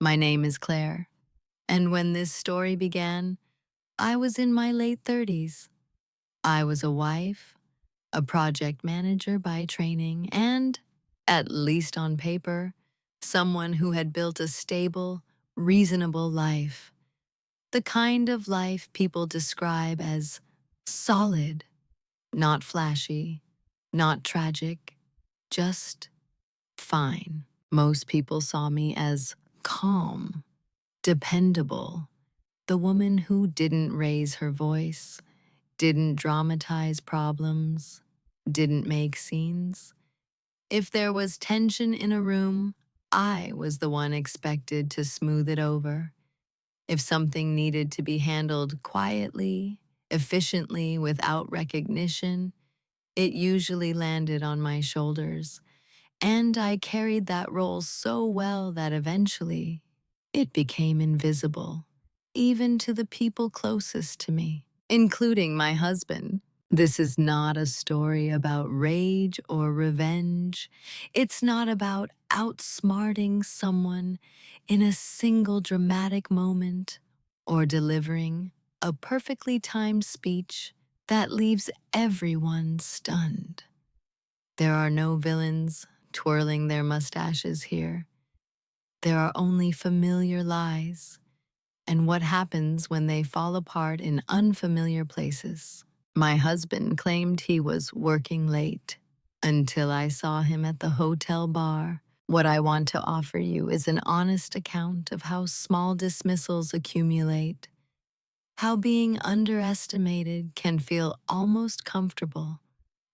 My name is Claire, and when this story began, I was in my late 30s. I was a wife, a project manager by training, and, at least on paper, someone who had built a stable, reasonable life. The kind of life people describe as solid, not flashy, not tragic, just fine. Most people saw me as calm, dependable, the woman who didn't raise her voice, didn't dramatize problems, didn't make scenes. If there was tension in a room, I was the one expected to smooth it over. If something needed to be handled quietly, efficiently, without recognition, it usually landed on my shoulders. And I carried that role so well that eventually it became invisible, even to the people closest to me, including my husband. This is not a story about rage or revenge. It's not about outsmarting someone in a single dramatic moment or delivering a perfectly timed speech that leaves everyone stunned. There are no villains twirling their mustaches here. There are only familiar lies and what happens when they fall apart in unfamiliar places. My husband claimed he was working late until I saw him at the hotel bar. What I want to offer you is an honest account of how small dismissals accumulate, how being underestimated can feel almost comfortable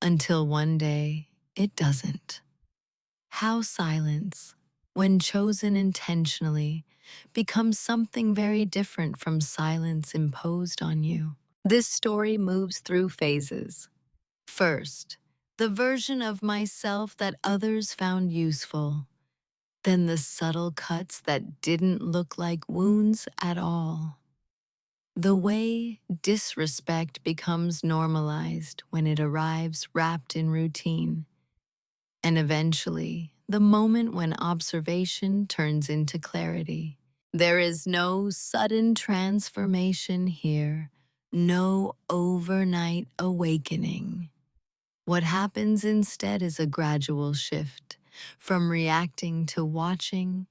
until one day it doesn't. How silence, when chosen intentionally, becomes something very different from silence imposed on you. This story moves through phases. First, the version of myself that others found useful. Then the subtle cuts that didn't look like wounds at all. The way disrespect becomes normalized when it arrives wrapped in routine. And eventually, the moment when observation turns into clarity. There is no sudden transformation here, no overnight awakening. What happens instead is a gradual shift, from reacting to watching,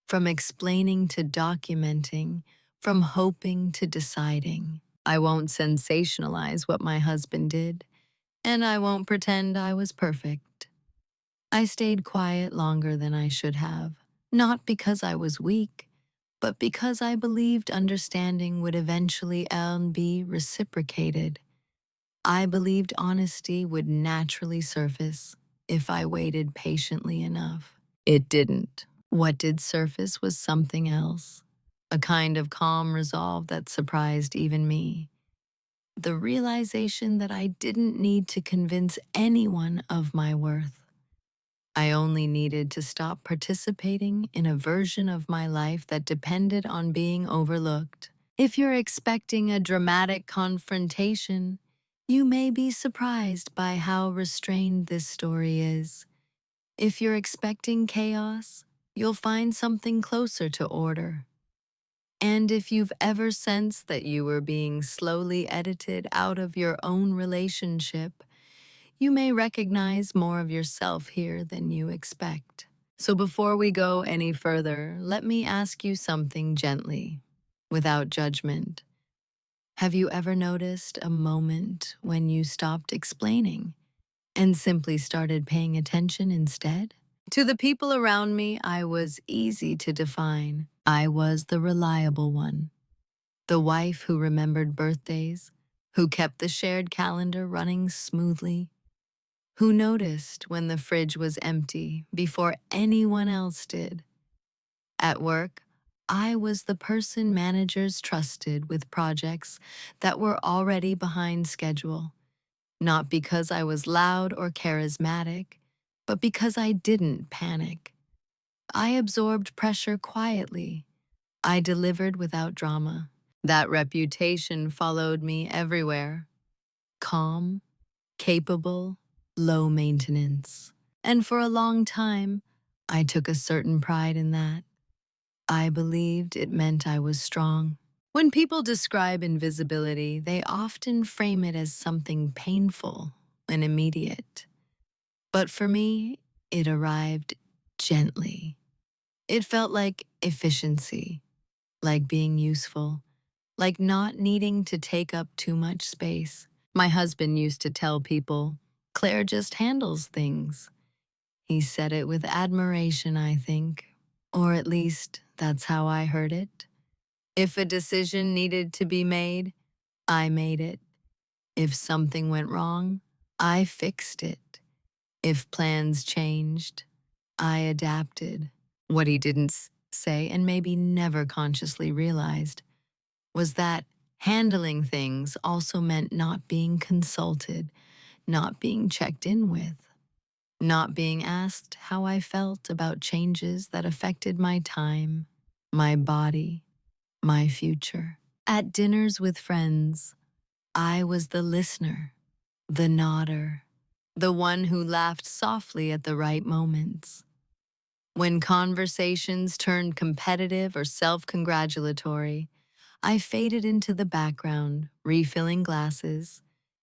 from explaining to documenting, from hoping to deciding. I won't sensationalize what my husband did, and I won't pretend I was perfect. I stayed quiet longer than I should have, not because I was weak, but because I believed understanding would eventually be reciprocated. I believed honesty would naturally surface if I waited patiently enough. It didn't. What did surface was something else, a kind of calm resolve that surprised even me. The realization that I didn't need to convince anyone of my worth. I only needed to stop participating in a version of my life that depended on being overlooked. If you're expecting a dramatic confrontation, you may be surprised by how restrained this story is. If you're expecting chaos, you'll find something closer to order. And if you've ever sensed that you were being slowly edited out of your own relationship, you may recognize more of yourself here than you expect. So before we go any further, let me ask you something gently, without judgment. Have you ever noticed a moment when you stopped explaining and simply started paying attention instead? To the people around me, I was easy to define. I was the reliable one, the wife who remembered birthdays, who kept the shared calendar running smoothly, who noticed when the fridge was empty before anyone else did. At work, I was the person managers trusted with projects that were already behind schedule, not because I was loud or charismatic, but because I didn't panic. I absorbed pressure quietly. I delivered without drama. That reputation followed me everywhere. Calm, capable, low maintenance. And for a long time, I took a certain pride in that. I believed it meant I was strong. When people describe invisibility, they often frame it as something painful and immediate. But for me, it arrived gently. It felt like efficiency, like being useful, like not needing to take up too much space. My husband used to tell people, Claire just handles things. He said it with admiration, I think. Or at least, that's how I heard it. If a decision needed to be made, I made it. If something went wrong, I fixed it. If plans changed, I adapted. What he didn't say, and maybe never consciously realized, was that handling things also meant not being consulted, not being checked in with, not being asked how I felt about changes that affected my time, my body, my future. At dinners with friends, I was the listener, the nodder, the one who laughed softly at the right moments. When conversations turned competitive or self-congratulatory, I faded into the background, refilling glasses,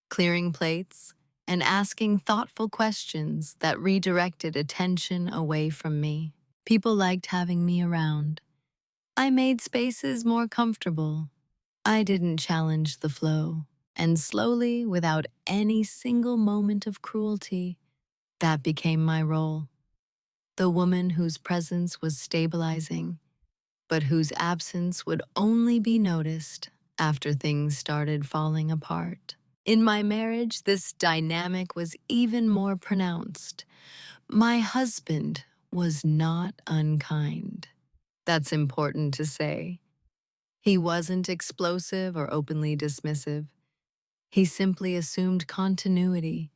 clearing plates, and asking thoughtful questions that redirected attention away from me. People liked having me around. I made spaces more comfortable. I didn't challenge the flow. And slowly, without any single moment of cruelty, that became my role. The woman whose presence was stabilizing, but whose absence would only be noticed after things started falling apart. In my marriage, this dynamic was even more pronounced. My husband was not unkind. That's important to say. He wasn't explosive or openly dismissive. He simply assumed continuity,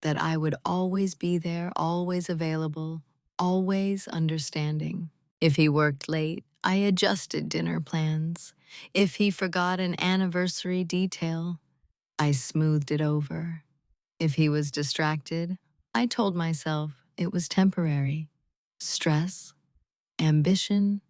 that I would always be there, always available, always understanding. If he worked late, I adjusted dinner plans. If he forgot an anniversary detail, I smoothed it over. If he was distracted, I told myself it was temporary. Stress, ambition,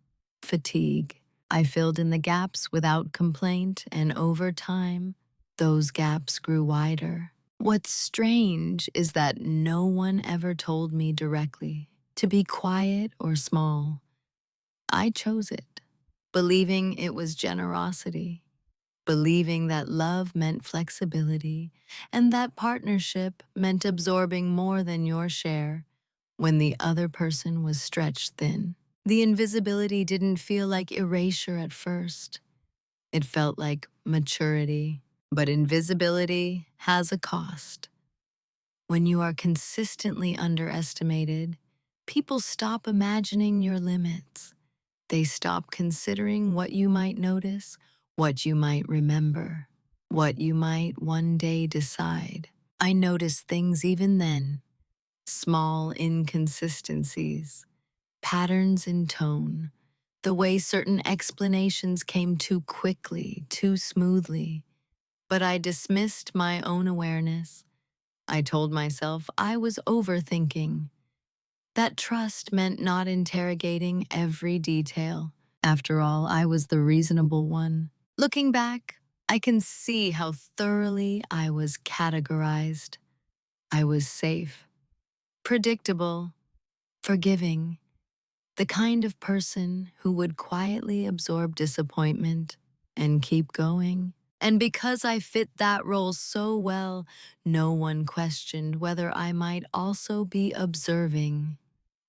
fatigue. I filled in the gaps without complaint, and over time, those gaps grew wider. What's strange is that no one ever told me directly to be quiet or small. I chose it, believing it was generosity, believing that love meant flexibility, and that partnership meant absorbing more than your share when the other person was stretched thin. The invisibility didn't feel like erasure at first. It felt like maturity. But invisibility has a cost. When you are consistently underestimated, people stop imagining your limits. They stop considering what you might notice, what you might remember, what you might one day decide. I noticed things even then, small inconsistencies, patterns in tone, the way certain explanations came too quickly, too smoothly. But I dismissed my own awareness. I told myself I was overthinking. That trust meant not interrogating every detail. After all, I was the reasonable one. Looking back, I can see how thoroughly I was categorized. I was safe, predictable, forgiving, the kind of person who would quietly absorb disappointment and keep going. And because I fit that role so well, no one questioned whether I might also be observing,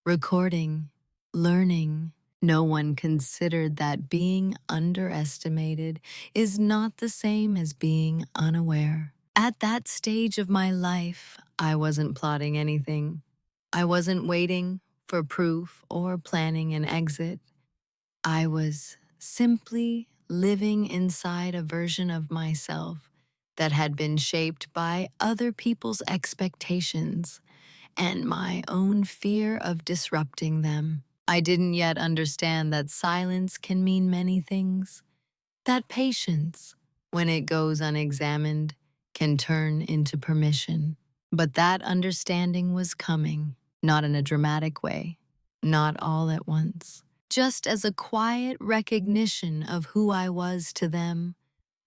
recording, learning. No one considered that being underestimated is not the same as being unaware. At that stage of my life, I wasn't plotting anything. I wasn't waiting for proof or planning an exit. I was simply living inside a version of myself that had been shaped by other people's expectations and my own fear of disrupting them. I didn't yet understand that silence can mean many things, that patience, when it goes unexamined, can turn into permission. But that understanding was coming, not in a dramatic way, not all at once. just as a quiet recognition of who I was to them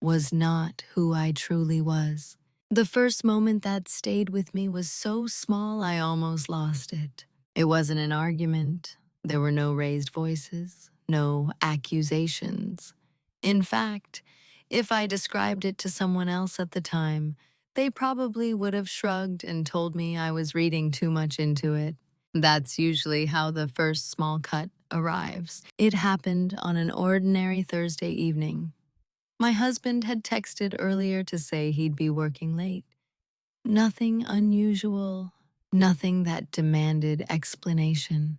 was not who I truly was. The first moment that stayed with me was so small I almost lost it. It wasn't an argument. There were no raised voices, no accusations. In fact, if I described it to someone else at the time, they probably would have shrugged and told me I was reading too much into it. That's usually how the first small cut arrives. It happened on an ordinary Thursday evening. My husband had texted earlier to say he'd be working late. Nothing unusual, nothing that demanded explanation.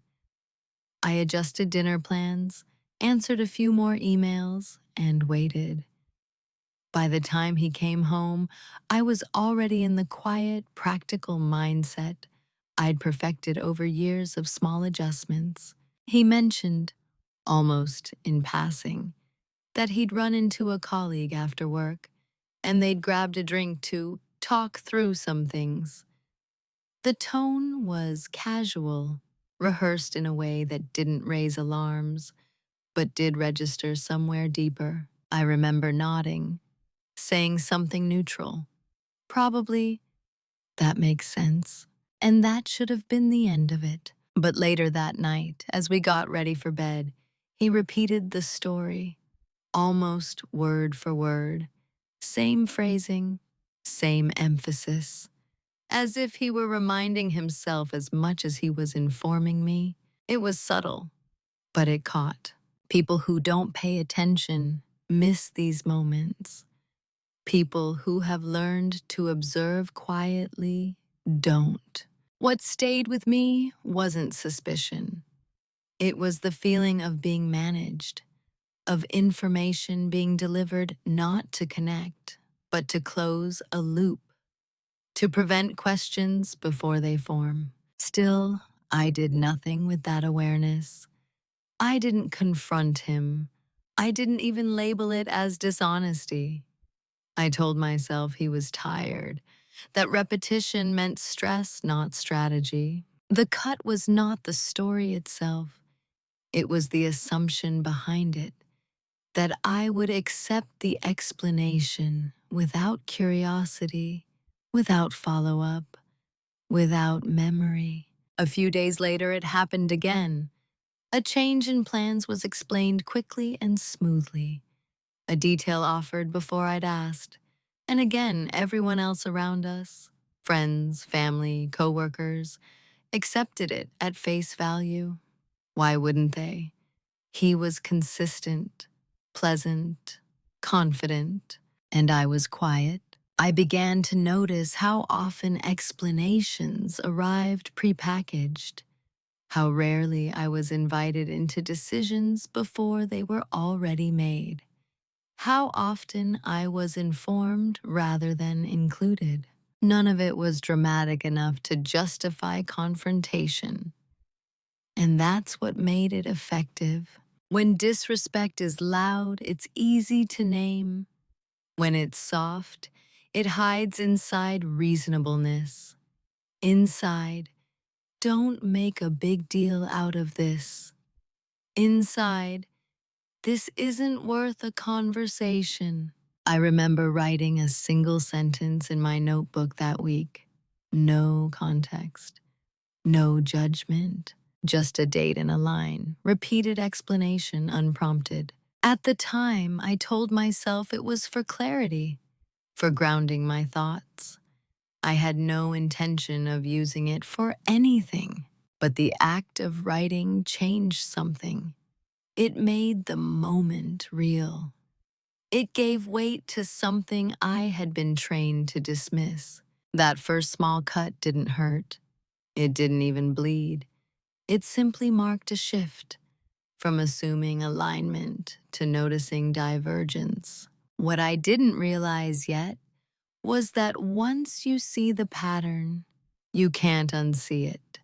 I adjusted dinner plans, answered a few more emails, and waited. By the time he came home, I was already in the quiet, practical mindset I'd perfected over years of small adjustments. He mentioned, almost in passing, that he'd run into a colleague after work, and they'd grabbed a drink to talk through some things. The tone was casual, rehearsed in a way that didn't raise alarms, but did register somewhere deeper. I remember nodding, saying something neutral. Probably, that makes sense. And that should have been the end of it. But later that night, as we got ready for bed, he repeated the story, almost word for word. Same phrasing, same emphasis. As if he were reminding himself as much as he was informing me. It was subtle, but it caught. People who don't pay attention miss these moments. People who have learned to observe quietly don't. What stayed with me wasn't suspicion. It was the feeling of being managed, of information being delivered not to connect, but to close a loop, to prevent questions before they form. Still, I did nothing with that awareness. I didn't confront him. I didn't even label it as dishonesty. I told myself he was tired, that repetition meant stress, not strategy. The cut was not the story itself. It was the assumption behind it, that I would accept the explanation without curiosity, without follow-up, without memory. A few days later, it happened again. A change in plans was explained quickly and smoothly, a detail offered before I'd asked. And again, everyone else around us, friends, family, coworkers, accepted it at face value. Why wouldn't they? He was consistent, pleasant, confident, and I was quiet. I began to notice how often explanations arrived prepackaged, how rarely I was invited into decisions before they were already made, how often I was informed rather than included. None of it was dramatic enough to justify confrontation. And that's what made it effective. When disrespect is loud, it's easy to name. When it's soft, it hides inside reasonableness. Inside, don't make a big deal out of this. Inside, this isn't worth a conversation. I remember writing a single sentence in my notebook that week. No context, no judgment, just a date and a line, repeated explanation unprompted. At the time, I told myself it was for clarity, for grounding my thoughts. I had no intention of using it for anything, but the act of writing changed something. It made the moment real. It gave weight to something I had been trained to dismiss. That first small cut didn't hurt. It didn't even bleed. It simply marked a shift from assuming alignment to noticing divergence. What I didn't realize yet was that once you see the pattern, you can't unsee it.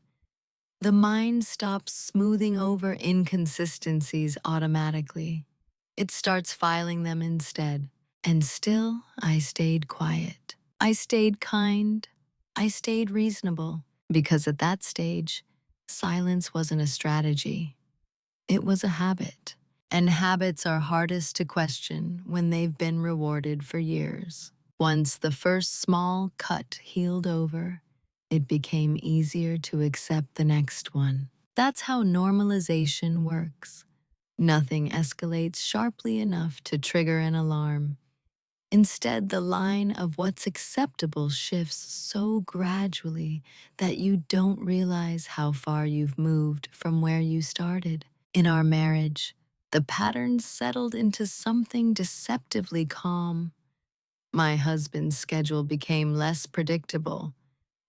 The mind stops smoothing over inconsistencies automatically. It starts filing them instead. And still, I stayed quiet. I stayed kind. I stayed reasonable. Because at that stage, silence wasn't a strategy. It was a habit, and habits are hardest to question when they've been rewarded for years. Once the first small cut healed over, it became easier to accept the next one. That's how normalization works. Nothing escalates sharply enough to trigger an alarm. Instead, the line of what's acceptable shifts so gradually that you don't realize how far you've moved from where you started. In our marriage, the patterns settled into something deceptively calm. My husband's schedule became less predictable,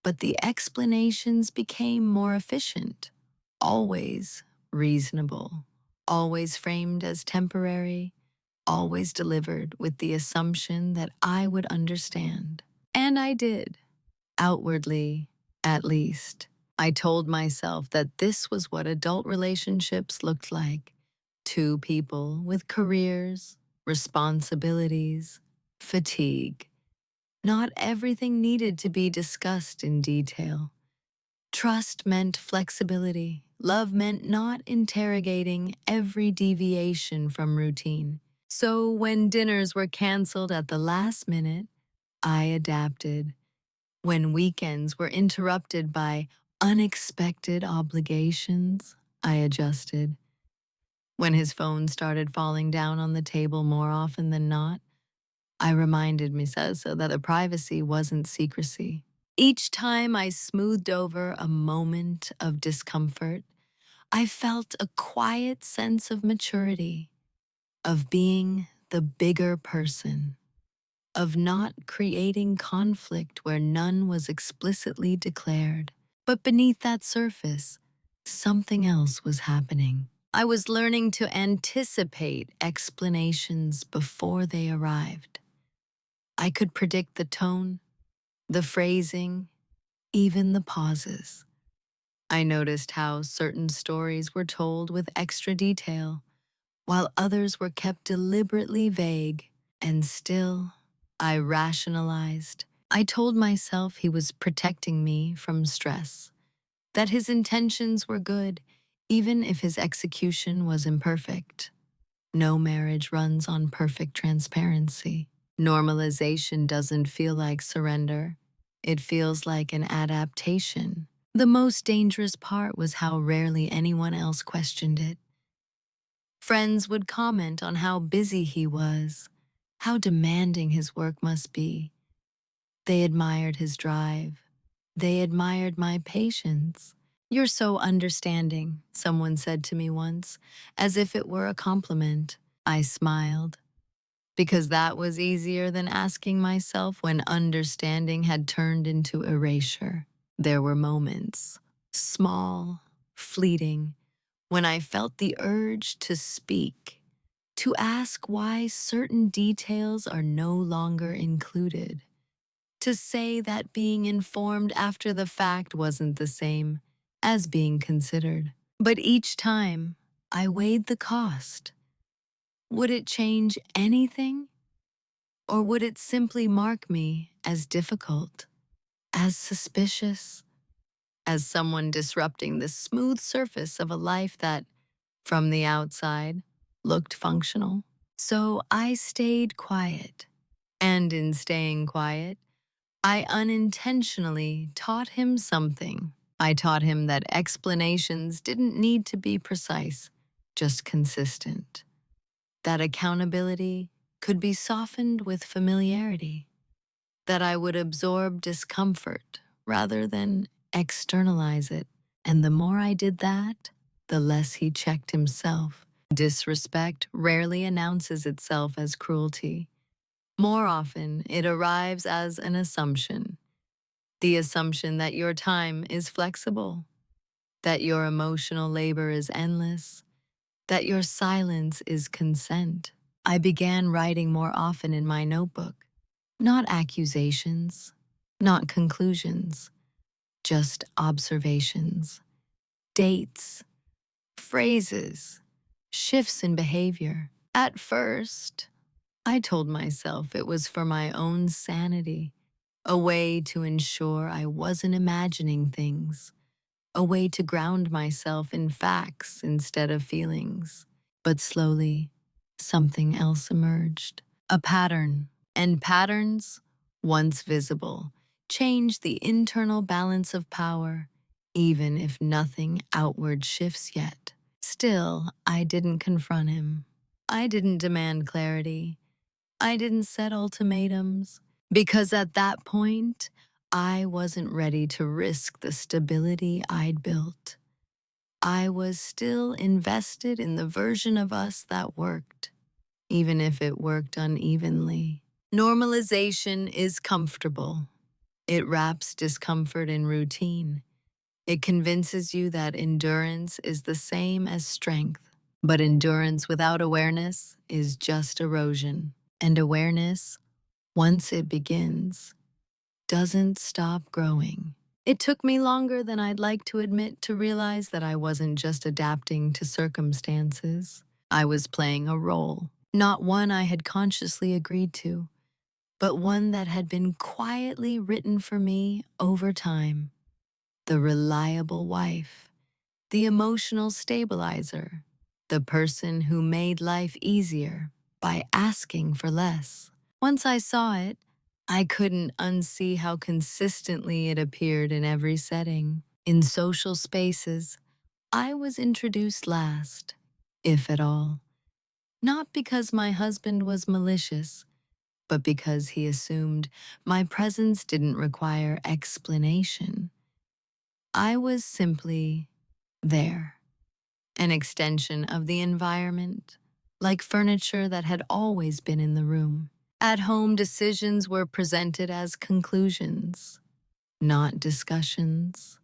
but the explanations became more efficient, always reasonable, always framed as temporary, always delivered with the assumption that I would understand. And I did, outwardly, at least. I told myself that this was what adult relationships looked like: two people with careers, responsibilities, fatigue. Not everything needed to be discussed in detail. Trust meant flexibility. Love meant not interrogating every deviation from routine. So when dinners were canceled at the last minute, I adapted. When weekends were interrupted by unexpected obligations, I adjusted. When his phone started falling down on the table more often than not, I reminded myself so that the privacy wasn't secrecy. Each time I smoothed over a moment of discomfort, I felt a quiet sense of maturity, of being the bigger person, of not creating conflict where none was explicitly declared. But beneath that surface, something else was happening. I was learning to anticipate explanations before they arrived. I could predict the tone, the phrasing, even the pauses. I noticed how certain stories were told with extra detail, while others were kept deliberately vague. And still, I rationalized. I told myself he was protecting me from stress, that his intentions were good, even if his execution was imperfect. No marriage runs on perfect transparency. Normalization doesn't feel like surrender. It feels like an adaptation. The most dangerous part was how rarely anyone else questioned it. Friends would comment on how busy he was, how demanding his work must be. They admired his drive. They admired my patience. "You're so understanding," someone said to me once, as if it were a compliment. I smiled, because that was easier than asking myself when understanding had turned into erasure. There were moments, small, fleeting, when I felt the urge to speak, to ask why certain details are no longer included, to say that being informed after the fact wasn't the same as being considered. But each time, I weighed the cost. Would it change anything? Or would it simply mark me as difficult, as suspicious, as someone disrupting the smooth surface of a life that, from the outside, looked functional? So I stayed quiet. And in staying quiet, I unintentionally taught him something. I taught him that explanations didn't need to be precise, just consistent. That accountability could be softened with familiarity. That I would absorb discomfort rather than externalize it. And the more I did that, the less he checked himself. Disrespect rarely announces itself as cruelty. More often, it arrives as an assumption. The assumption that your time is flexible, that your emotional labor is endless, that your silence is consent. I began writing more often in my notebook. Not accusations, not conclusions, just observations, dates, phrases, shifts in behavior. At first, I told myself it was for my own sanity, a way to ensure I wasn't imagining things. a way to ground myself in facts instead of feelings. But slowly, something else emerged, a pattern. And patterns, once visible, change the internal balance of power, even if nothing outward shifts yet. Still, I didn't confront him. I didn't demand clarity. I didn't set ultimatums. Because at that point, I wasn't ready to risk the stability I'd built. I was still invested in the version of us that worked, even if it worked unevenly. Normalization is comfortable. It wraps discomfort in routine. It convinces you that endurance is the same as strength. But endurance without awareness is just erosion. And awareness, once it begins, doesn't stop growing. It took me longer than I'd like to admit to realize that I wasn't just adapting to circumstances. I was playing a role, not one I had consciously agreed to, but one that had been quietly written for me over time. The reliable wife, the emotional stabilizer, the person who made life easier by asking for less. Once I saw it, I couldn't unsee how consistently it appeared in every setting. In social spaces, I was introduced last, if at all. Not because my husband was malicious, but because he assumed my presence didn't require explanation. I was simply there, an extension of the environment, like furniture that had always been in the room. At home, decisions were presented as conclusions, not discussions.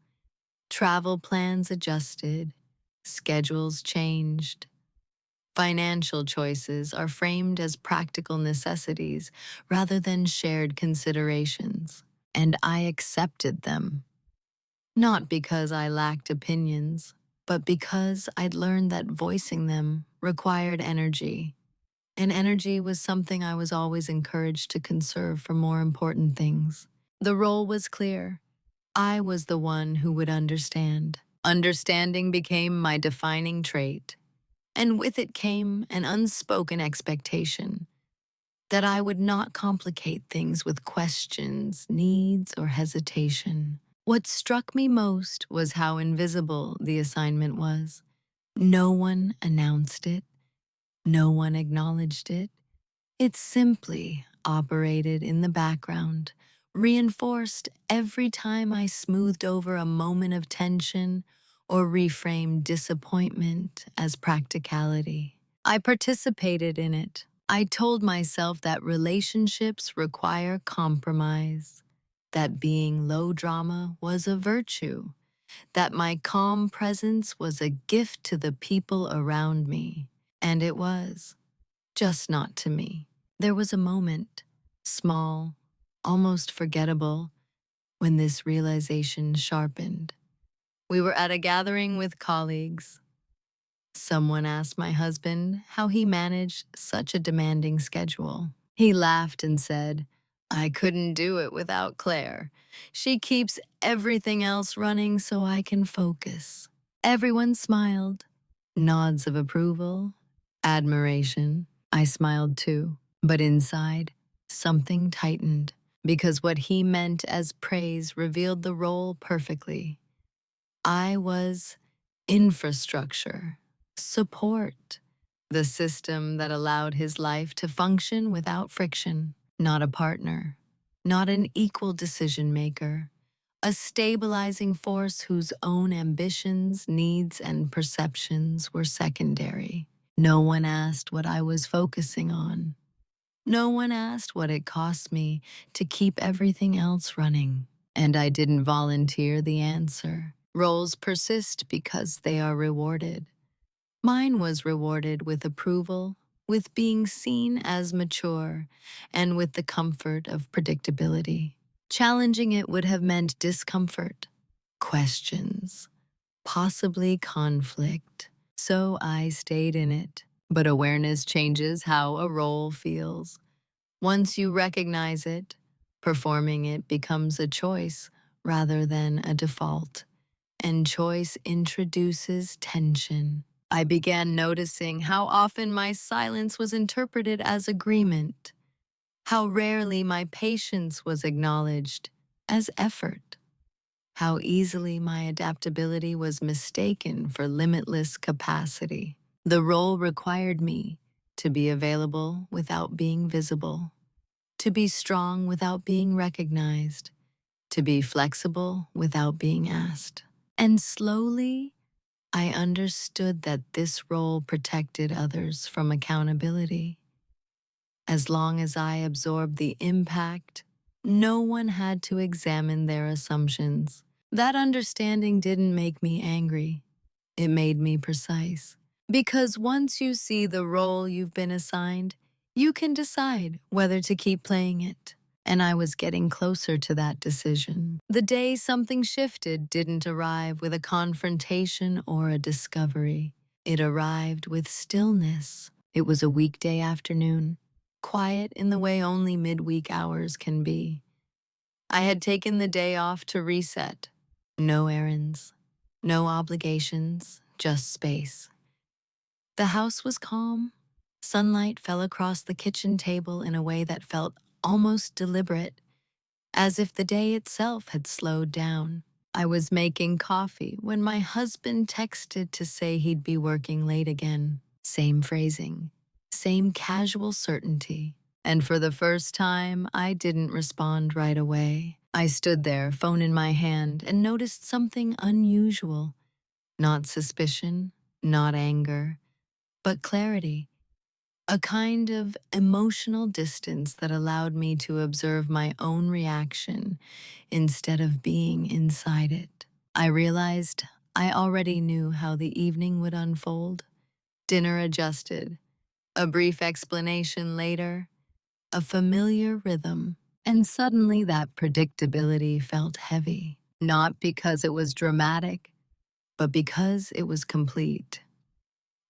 Travel plans adjusted, schedules changed. Financial choices are framed as practical necessities rather than shared considerations, and I accepted them. Not because I lacked opinions, but because I'd learned that voicing them required energy, and energy was something I was always encouraged to conserve for more important things. The role was clear. I was the one who would understand. Understanding became my defining trait, and with it came an unspoken expectation that I would not complicate things with questions, needs, or hesitation. What struck me most was how invisible the assignment was. No one announced it, no one acknowledged it. It simply operated in the background, reinforced every time I smoothed over a moment of tension or reframed disappointment as practicality. I participated in it. I told myself that relationships require compromise, that being low drama was a virtue, that my calm presence was a gift to the people around me. And it was, just not to me. There was a moment, small, almost forgettable, when this realization sharpened. We were at a gathering with colleagues. Someone asked my husband how he managed such a demanding schedule. He laughed and said, "I couldn't do it without Claire. She keeps everything else running so I can focus." Everyone smiled, nods of approval, admiration. I smiled too, but inside, something tightened, because what he meant as praise revealed the role perfectly. I was infrastructure, support, the system that allowed his life to function without friction, not a partner, not an equal decision maker, a stabilizing force whose own ambitions, needs, and perceptions were secondary. No one asked what I was focusing on. No one asked what it cost me to keep everything else running. And I didn't volunteer the answer. Roles persist because they are rewarded. Mine was rewarded with approval, with being seen as mature, and with the comfort of predictability. Challenging it would have meant discomfort, questions, possibly conflict. So I stayed in it. But awareness changes how a role feels. Once you recognize it, performing it becomes a choice rather than a default. and choice introduces tension. I began noticing how often my silence was interpreted as agreement, how rarely my patience was acknowledged as effort, how easily my adaptability was mistaken for limitless capacity. The role required me to be available without being visible, to be strong without being recognized, to be flexible without being asked. And slowly, I understood that this role protected others from accountability. As long as I absorbed the impact, no one had to examine their assumptions. That understanding didn't make me angry. It made me precise. Because once you see the role you've been assigned, you can decide whether to keep playing it. And I was getting closer to that decision. The day something shifted didn't arrive with a confrontation or a discovery. It arrived with stillness. It was a weekday afternoon, quiet in the way only midweek hours can be. I had taken the day off to reset. No errands, no obligations, just space. The house was calm. Sunlight fell across the kitchen table in a way that felt almost deliberate, as if the day itself had slowed down. I was making coffee when my husband texted to say he'd be working late again. Same phrasing, same casual certainty. And for the first time, I didn't respond right away. I stood there, phone in my hand, and noticed something unusual. Not suspicion, not anger, but clarity. A kind of emotional distance that allowed me to observe my own reaction instead of being inside it. I realized I already knew how the evening would unfold. Dinner adjusted, a brief explanation later, a familiar rhythm, and suddenly that predictability felt heavy. Not because it was dramatic, but because it was complete.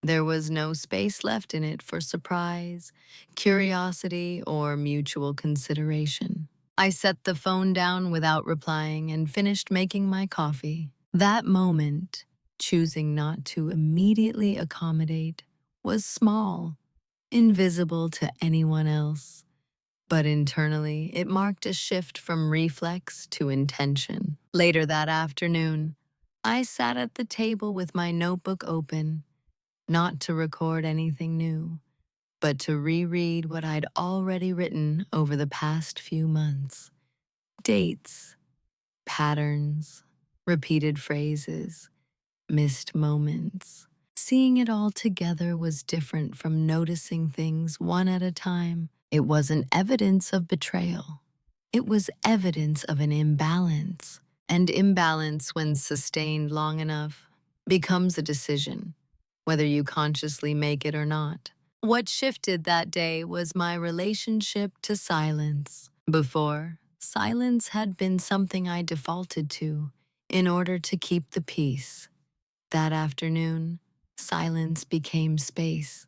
There was no space left in it for surprise, curiosity, or mutual consideration. I set the phone down without replying and finished making my coffee. That moment, choosing not to immediately accommodate, was small, invisible to anyone else. But internally, it marked a shift from reflex to intention. Later that afternoon, I sat at the table with my notebook open, not to record anything new, but to reread what I'd already written over the past few months. Dates, patterns, repeated phrases, missed moments. Seeing it all together was different from noticing things one at a time. It wasn't evidence of betrayal. It was evidence of an imbalance. And imbalance, when sustained long enough, becomes a decision, whether you consciously make it or not. What shifted that day was my relationship to silence. Before, silence had been something I defaulted to in order to keep the peace. That afternoon, silence became space,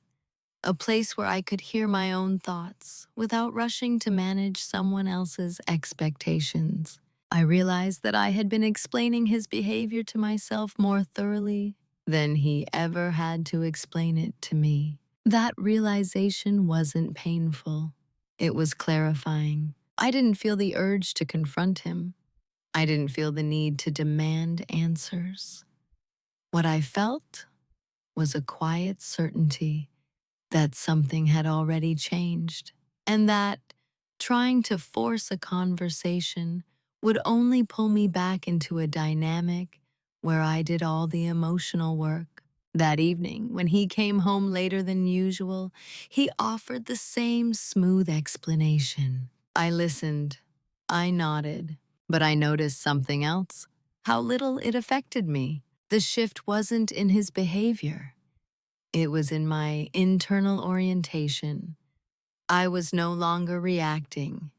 a place where I could hear my own thoughts without rushing to manage someone else's expectations. I realized that I had been explaining his behavior to myself more thoroughly than he ever had to explain it to me. That realization wasn't painful. It was clarifying. I didn't feel the urge to confront him. I didn't feel the need to demand answers. What I felt was a quiet certainty that something had already changed, and that trying to force a conversation would only pull me back into a dynamic where I did all the emotional work. That evening, when he came home later than usual, he offered the same smooth explanation. I listened. I nodded. But I noticed something else: how little it affected me. The shift wasn't in his behavior. It was in my internal orientation. I was no longer reacting.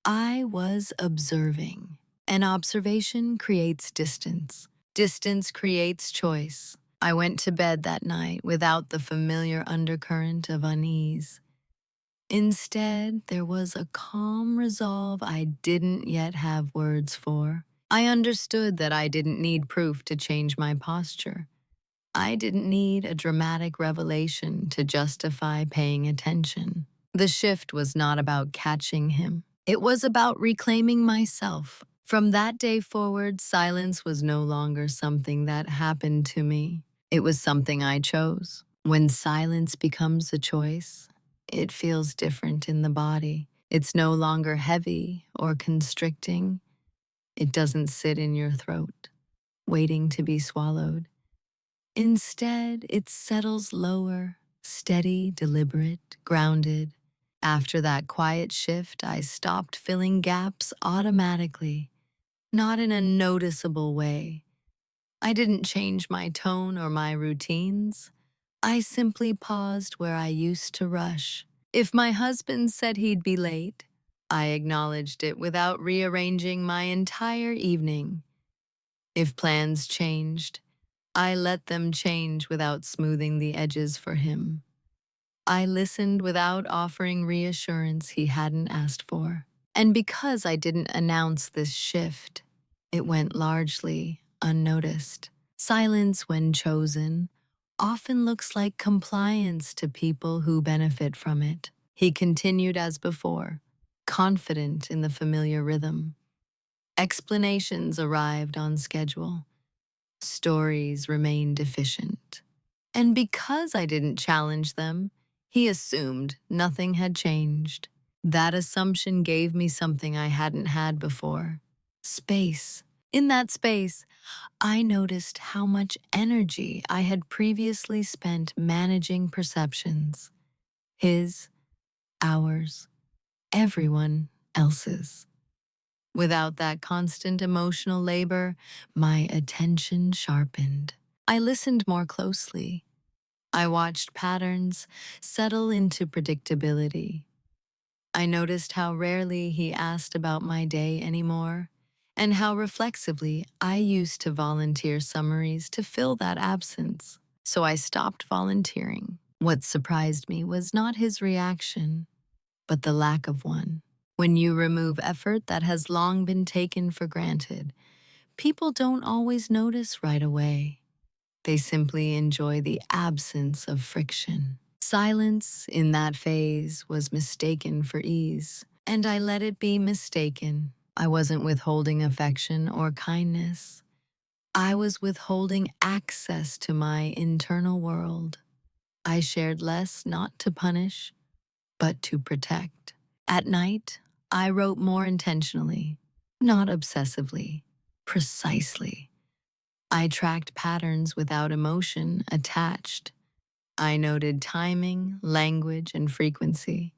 I was observing. And observation creates distance. Distance creates choice. I went to bed that night without the familiar undercurrent of unease. Instead, there was a calm resolve I didn't yet have words for. I understood that I didn't need proof to change my posture. I didn't need a dramatic revelation to justify paying attention. The shift was not about catching him. It was about reclaiming myself. From that day forward, silence was no longer something that happened to me. It was something I chose. When silence becomes a choice, it feels different in the body. It's no longer heavy or constricting. It doesn't sit in your throat, waiting to be swallowed. Instead, it settles lower, steady, deliberate, grounded. After that quiet shift, I stopped filling gaps automatically, not in a noticeable way. I didn't change my tone or my routines. I simply paused where I used to rush. If my husband said he'd be late, I acknowledged it without rearranging my entire evening. If plans changed, I let them change without smoothing the edges for him. I listened without offering reassurance he hadn't asked for. And because I didn't announce this shift, it went largely unnoticed. Silence, when chosen, often looks like compliance to people who benefit from it. He continued as before, confident in the familiar rhythm. Explanations arrived on schedule. Stories remained efficient. And because I didn't challenge them, he assumed nothing had changed. That assumption gave me something I hadn't had before: space. In that space, I noticed how much energy I had previously spent managing perceptions: his, ours, everyone else's. Without that constant emotional labor, my attention sharpened. I listened more closely. I watched patterns settle into predictability. I noticed how rarely he asked about my day anymore, and how reflexively I used to volunteer summaries to fill that absence. So I stopped volunteering. What surprised me was not his reaction, but the lack of one. When you remove effort that has long been taken for granted, people don't always notice right away. They simply enjoy the absence of friction. Silence in that phase was mistaken for ease, and I let it be mistaken. I wasn't withholding affection or kindness. I was withholding access to my internal world. I shared less not to punish, but to protect. At night, I wrote more intentionally, not obsessively, precisely. I tracked patterns without emotion attached. I noted timing, language, and frequency.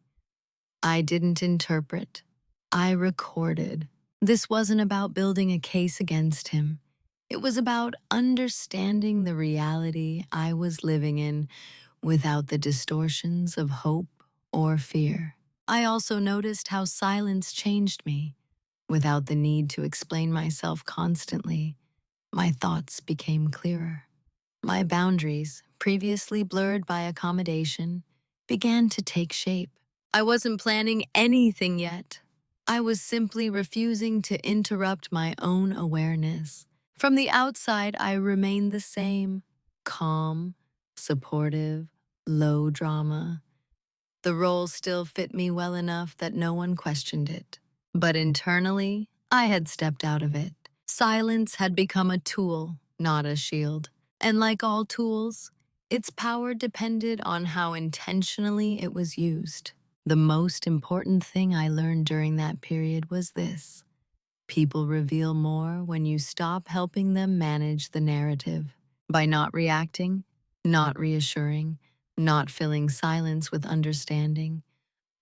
I didn't interpret. I recorded. This wasn't about building a case against him. It was about understanding the reality I was living in without the distortions of hope or fear. I also noticed how silence changed me. Without the need to explain myself constantly, my thoughts became clearer. My boundaries, previously blurred by accommodation, began to take shape. I wasn't planning anything yet. I was simply refusing to interrupt my own awareness. From the outside, I remained the same: calm, supportive, low drama. The role still fit me well enough that no one questioned it. But internally, I had stepped out of it. Silence had become a tool, not a shield. And like all tools, its power depended on how intentionally it was used. The most important thing I learned during that period was this: people reveal more when you stop helping them manage the narrative. By not reacting, not reassuring, not filling silence with understanding,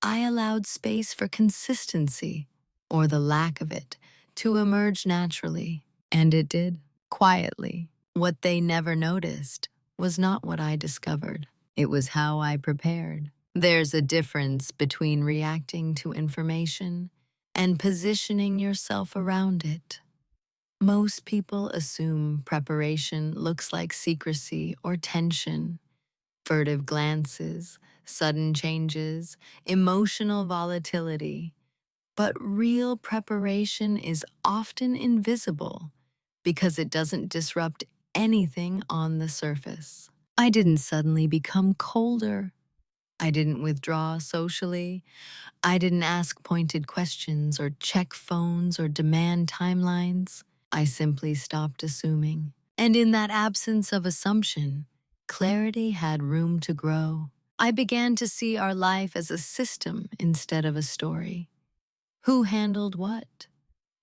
I allowed space for consistency, or the lack of it, to emerge naturally. And it did, quietly. What they never noticed was not what I discovered. It was how I prepared. There's a difference between reacting to information and positioning yourself around it. Most people assume preparation looks like secrecy or tension: furtive glances, sudden changes, emotional volatility. But real preparation is often invisible because it doesn't disrupt anything on the surface. I didn't suddenly become colder. I didn't withdraw socially. I didn't ask pointed questions or check phones or demand timelines. I simply stopped assuming. And in that absence of assumption, clarity had room to grow. I began to see our life as a system instead of a story. Who handled what?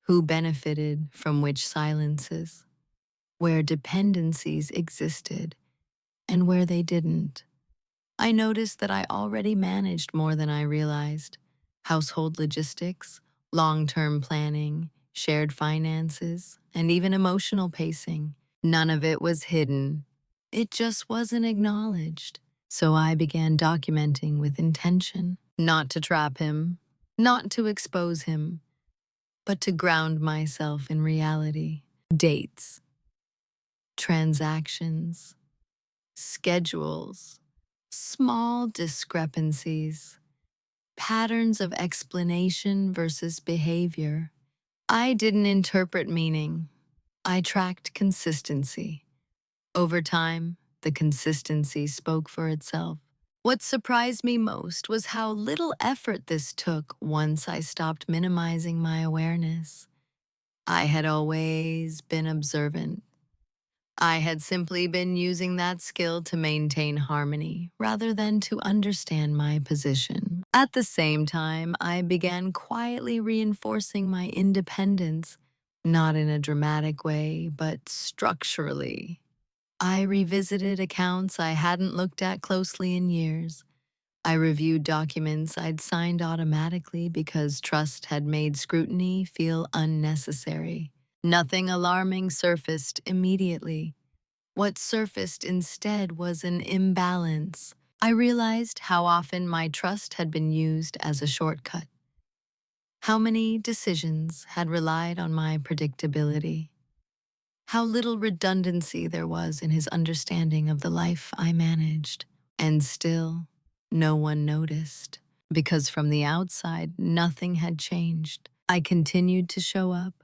Who benefited from which silences? Where dependencies existed and where they didn't. I noticed that I already managed more than I realized. Household logistics, long-term planning, shared finances, and even emotional pacing. None of it was hidden. It just wasn't acknowledged. So I began documenting with intention, not to trap him, not to expose him, but to ground myself in reality. Dates, transactions, schedules, small discrepancies, patterns of explanation versus behavior. I didn't interpret meaning. I tracked consistency. Over time, the consistency spoke for itself. What surprised me most was how little effort this took once I stopped minimizing my awareness. I had always been observant. I had simply been using that skill to maintain harmony rather than to understand my position. At the same time, I began quietly reinforcing my independence, not in a dramatic way, but structurally. I revisited accounts I hadn't looked at closely in years. I reviewed documents I'd signed automatically because trust had made scrutiny feel unnecessary. Nothing alarming surfaced immediately. What surfaced instead was an imbalance. I realized how often my trust had been used as a shortcut. How many decisions had relied on my predictability. How little redundancy there was in his understanding of the life I managed. And still, no one noticed, because from the outside, nothing had changed. I continued to show up.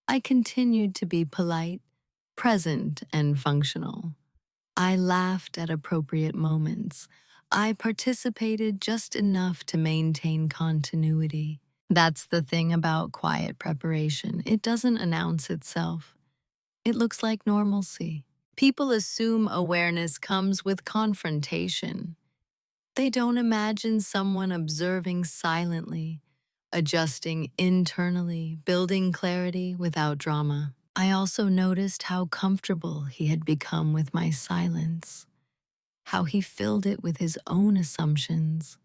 I continued to be polite, present, and functional. I laughed at appropriate moments. I participated just enough to maintain continuity. That's the thing about quiet preparation. It doesn't announce itself. It looks like normalcy. People assume awareness comes with confrontation. They don't imagine someone observing silently, adjusting internally, building clarity without drama. I also noticed how comfortable he had become with my silence, how he filled it with his own assumptions,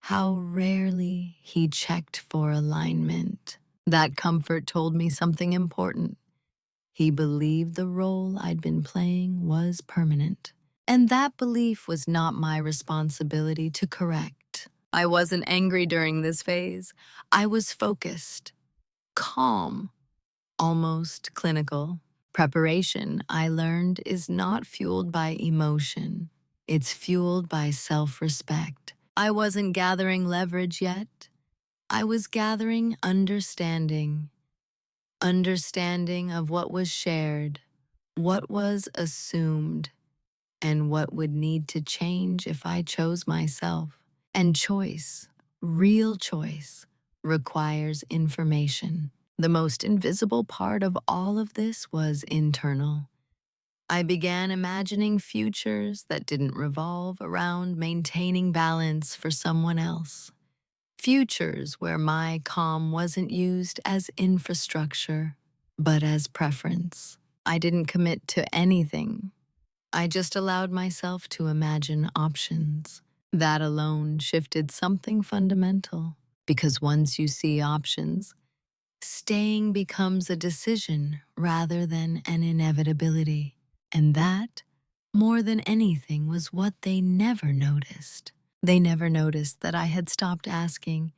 how rarely he checked for alignment. That comfort told me something important. He believed the role I'd been playing was permanent. And that belief was not my responsibility to correct. I wasn't angry during this phase. I was focused, calm, almost clinical. Preparation, I learned, is not fueled by emotion. It's fueled by self-respect. I wasn't gathering leverage yet. I was gathering understanding. Understanding of what was shared, what was assumed, and what would need to change if I chose myself. And choice, real choice, requires information. The most invisible part of all of this was internal. I began imagining futures that didn't revolve around maintaining balance for someone else. Futures where my calm wasn't used as infrastructure, but as preference. I didn't commit to anything. I just allowed myself to imagine options. That alone shifted something fundamental, because once you see options, staying becomes a decision rather than an inevitability. And that, more than anything, was what they never noticed. They never noticed that I had stopped asking,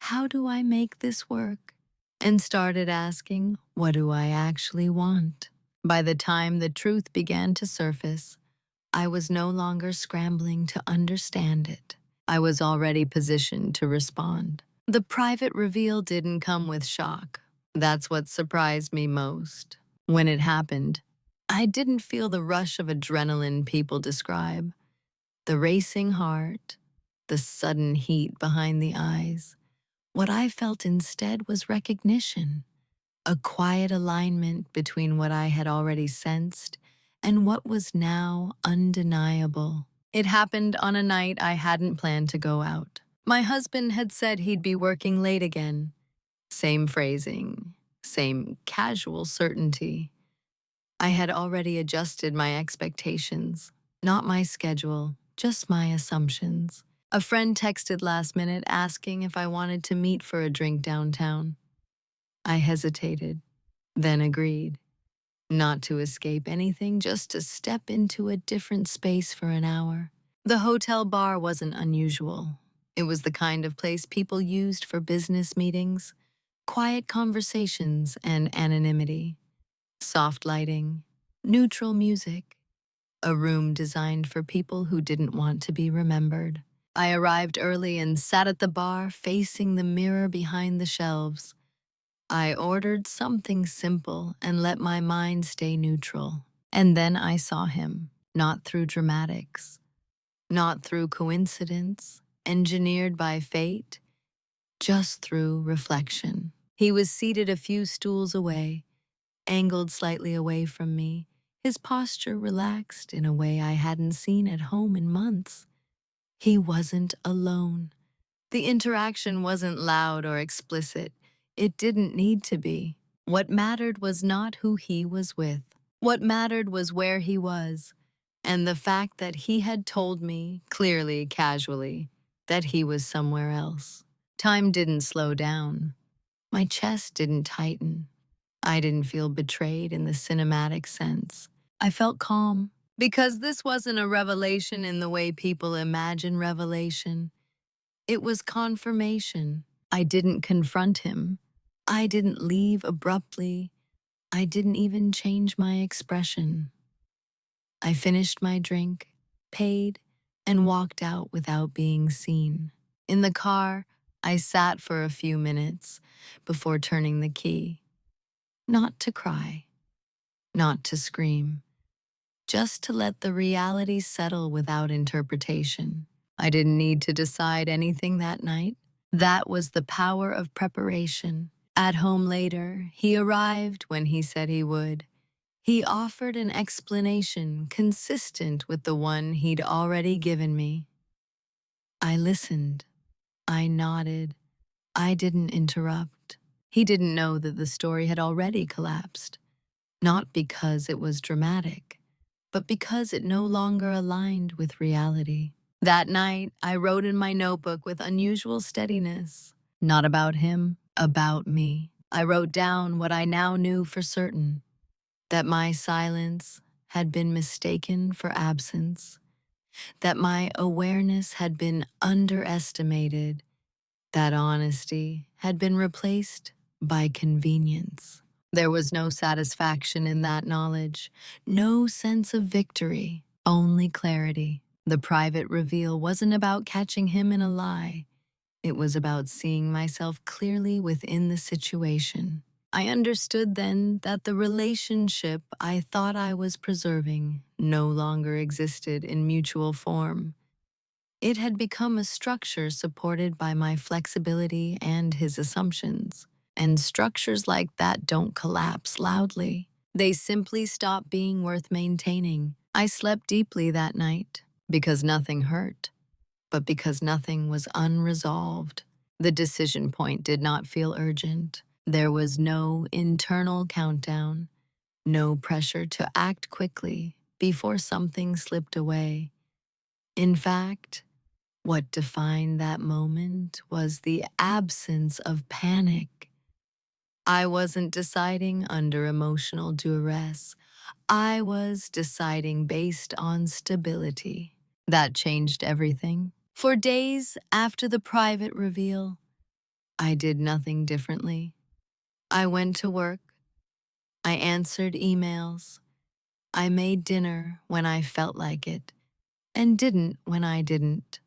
how do I make this work? And started asking, what do I actually want? By the time the truth began to surface, I was no longer scrambling to understand it. I was already positioned to respond. The private reveal didn't come with shock. That's what surprised me most. When it happened, I didn't feel the rush of adrenaline people describe, the racing heart, the sudden heat behind the eyes. What I felt instead was recognition, a quiet alignment between what I had already sensed and what was now undeniable. It happened on a night I hadn't planned to go out. My husband had said he'd be working late again. Same phrasing, same casual certainty. I had already adjusted my expectations, not my schedule, just my assumptions. A friend texted last minute asking if I wanted to meet for a drink downtown. I hesitated, then agreed. Not to escape anything, just to step into a different space for an hour. The hotel bar wasn't unusual. It was the kind of place people used for business meetings, quiet conversations, and anonymity. Soft lighting, neutral music, a room designed for people who didn't want to be remembered. I arrived early and sat at the bar facing the mirror behind the shelves. I ordered something simple and let my mind stay neutral. And then I saw him, not through dramatics, not through coincidence, engineered by fate, just through reflection. He was seated a few stools away, angled slightly away from me, his posture relaxed in a way I hadn't seen at home in months. He wasn't alone. The interaction wasn't loud or explicit. It didn't need to be. What mattered was not who he was with. What mattered was where he was, and the fact that he had told me, clearly, casually, that he was somewhere else. Time didn't slow down. My chest didn't tighten. I didn't feel betrayed in the cinematic sense. I felt calm, because this wasn't a revelation in the way people imagine revelation. It was confirmation. I didn't confront him. I didn't leave abruptly. I didn't even change my expression. I finished my drink, paid, and walked out without being seen. In the car, I sat for a few minutes before turning the key. Not to cry, not to scream, just to let the reality settle without interpretation. I didn't need to decide anything that night. That was the power of preparation. At home later, he arrived when he said he would. He offered an explanation consistent with the one he'd already given me. I listened. I nodded. I didn't interrupt. He didn't know that the story had already collapsed. Not because it was dramatic, but because it no longer aligned with reality. That night, I wrote in my notebook with unusual steadiness. Not about him, about me. I wrote down what I now knew for certain, that my silence had been mistaken for absence, that my awareness had been underestimated, that honesty had been replaced by convenience. There was no satisfaction in that knowledge, no sense of victory, only clarity. The private reveal wasn't about catching him in a lie. It was about seeing myself clearly within the situation. I understood then that the relationship I thought I was preserving no longer existed in mutual form. It had become a structure supported by my flexibility and his assumptions. And structures like that don't collapse loudly. They simply stop being worth maintaining. I slept deeply that night, because nothing hurt, but because nothing was unresolved. The decision point did not feel urgent. There was no internal countdown, no pressure to act quickly before something slipped away. In fact, what defined that moment was the absence of panic. I wasn't deciding under emotional duress. I was deciding based on stability. That changed everything. For days after the private reveal, I did nothing differently. I went to work. I answered emails. I made dinner when I felt like it, and didn't when I didn't.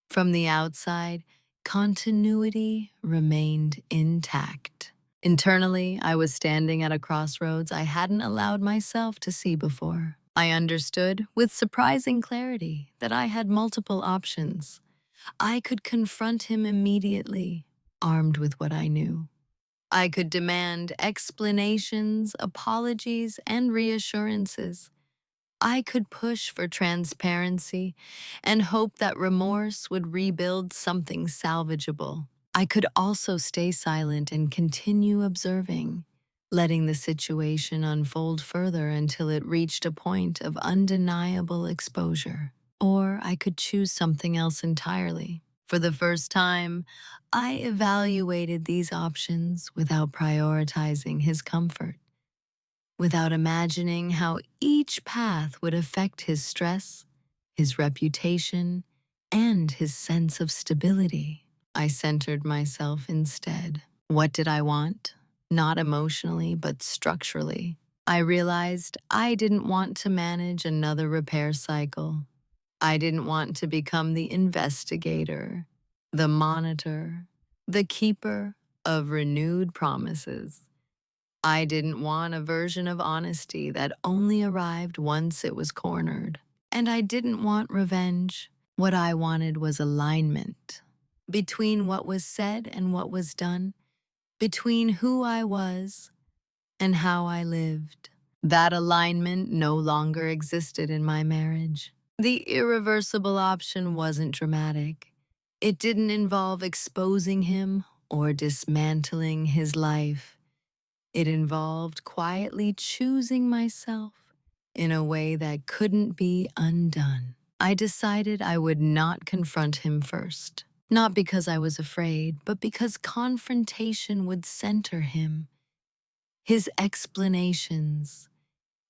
From the outside, Continuity remained intact. Internally, I was standing at a crossroads I hadn't allowed myself to see before. I understood, with surprising clarity, that I had multiple options. I could confront him immediately, armed with what I knew. I could demand explanations, apologies, and reassurances. I could push for transparency and hope that remorse would rebuild something salvageable. I could also stay silent and continue observing, letting the situation unfold further until it reached a point of undeniable exposure. Or I could choose something else entirely. For the first time, I evaluated these options without prioritizing his comfort, without imagining how each path would affect his stress, his reputation, and his sense of stability. I centered myself instead. What did I want? Not emotionally, but structurally. I realized I didn't want to manage another repair cycle. I didn't want to become the investigator, the monitor, the keeper of renewed promises. I didn't want a version of honesty that only arrived once it was cornered. And I didn't want revenge. What I wanted was alignment between what was said and what was done, between who I was and how I lived. That alignment no longer existed in my marriage. The irreversible option wasn't dramatic. It didn't involve exposing him or dismantling his life. It involved quietly choosing myself in a way that couldn't be undone. I decided I would not confront him first, not because I was afraid, but because confrontation would center him. His explanations,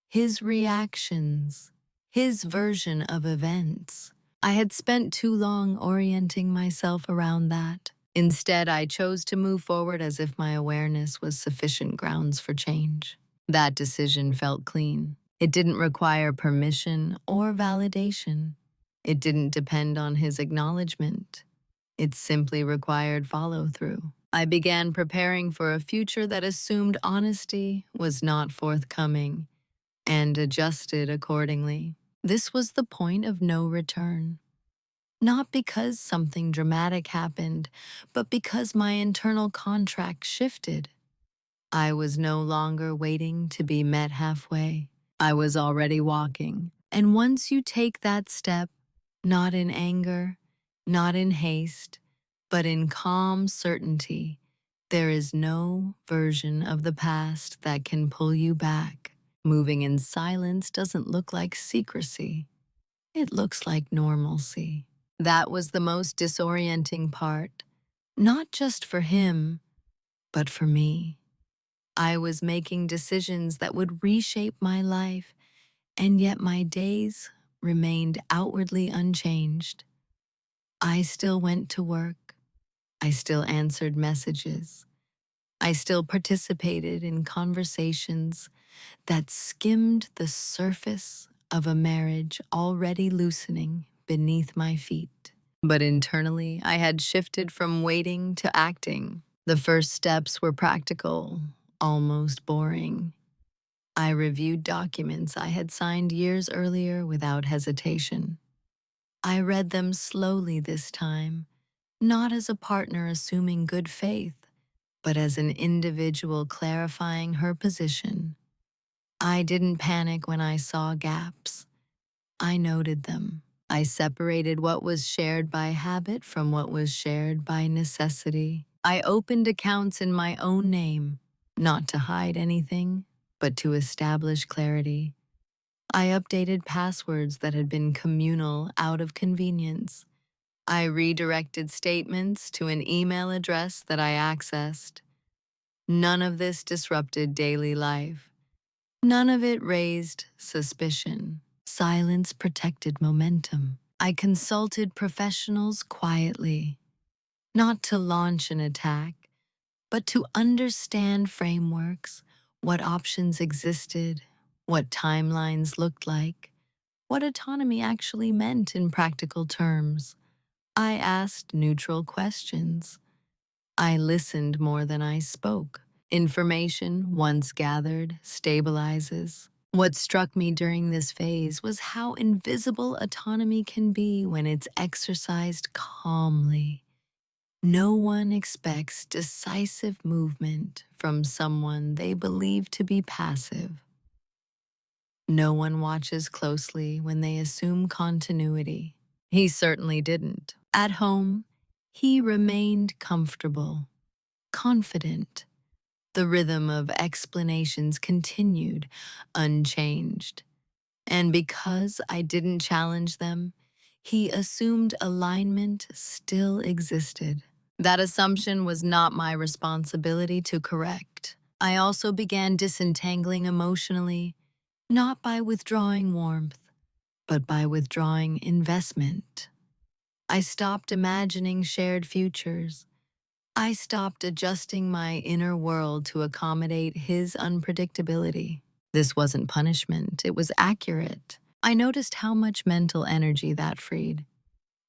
his reactions, his version of events. I had spent too long orienting myself around that. Instead, I chose to move forward as if my awareness was sufficient grounds for change. That decision felt clean. It didn't require permission or validation. It didn't depend on his acknowledgement. It simply required follow through. I began preparing for a future that assumed honesty was not forthcoming and adjusted accordingly. This was the point of no return. Not because something dramatic happened, but because my internal contract shifted. I was no longer waiting to be met halfway. I was already walking. And once you take that step, not in anger, not in haste, but in calm certainty, there is no version of the past that can pull you back. Moving in silence doesn't look like secrecy. It looks like normalcy. That was the most disorienting part, not just for him, but for me. I was making decisions that would reshape my life, and yet my days remained outwardly unchanged. I still went to work. I still answered messages. I still participated in conversations that skimmed the surface of a marriage already loosening beneath my feet. But internally, I had shifted from waiting to acting. The first steps were practical, almost boring. I reviewed documents I had signed years earlier without hesitation. I read them slowly this time, not as a partner assuming good faith, but as an individual clarifying her position. I didn't panic when I saw gaps. I noted them. I separated what was shared by habit from what was shared by necessity. I opened accounts in my own name, not to hide anything, but to establish clarity. I updated passwords that had been communal out of convenience. I redirected statements to an email address that I accessed. None of this disrupted daily life. None of it raised suspicion. Silence protected momentum. I consulted professionals quietly, not to launch an attack, but to understand frameworks, what options existed, what timelines looked like, what autonomy actually meant in practical terms. I asked neutral questions. I listened more than I spoke. Information, once gathered, stabilizes. What struck me during this phase was how invisible autonomy can be when it's exercised calmly. No one expects decisive movement from someone they believe to be passive. No one watches closely when they assume continuity. He certainly didn't. At home, he remained comfortable, confident. The rhythm of explanations continued, unchanged. And because I didn't challenge them, he assumed alignment still existed. That assumption was not my responsibility to correct. I also began disentangling emotionally, not by withdrawing warmth, but by withdrawing investment. I stopped imagining shared futures. I stopped adjusting my inner world to accommodate his unpredictability. This wasn't punishment, it was accurate. I noticed how much mental energy that freed.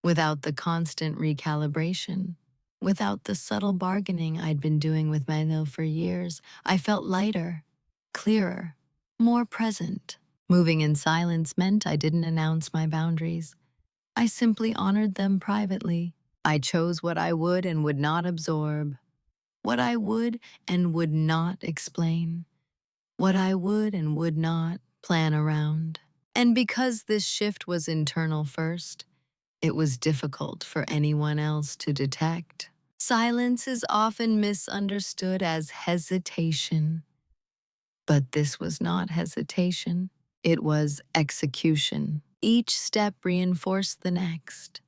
Without the constant recalibration, without the subtle bargaining I'd been doing with myself for years, I felt lighter, clearer, more present. Moving in silence meant I didn't announce my boundaries. I simply honored them privately. I chose what I would and would not absorb, what I would and would not explain, what I would and would not plan around. And because this shift was internal first, it was difficult for anyone else to detect. Silence is often misunderstood as hesitation, but this was not hesitation. It was execution. Each step reinforced the next.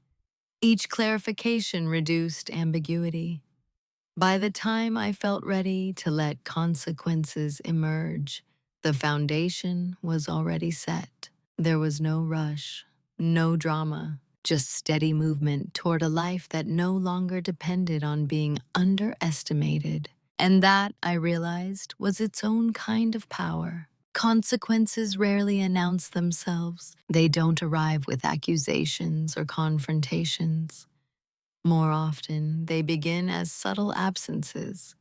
Each clarification reduced ambiguity. By the time I felt ready to let consequences emerge, the foundation was already set. There was no rush, no drama, just steady movement toward a life that no longer depended on being underestimated. And that, I realized, was its own kind of power. Consequences rarely announce themselves. They don't arrive with accusations or confrontations. More often, they begin as subtle absences,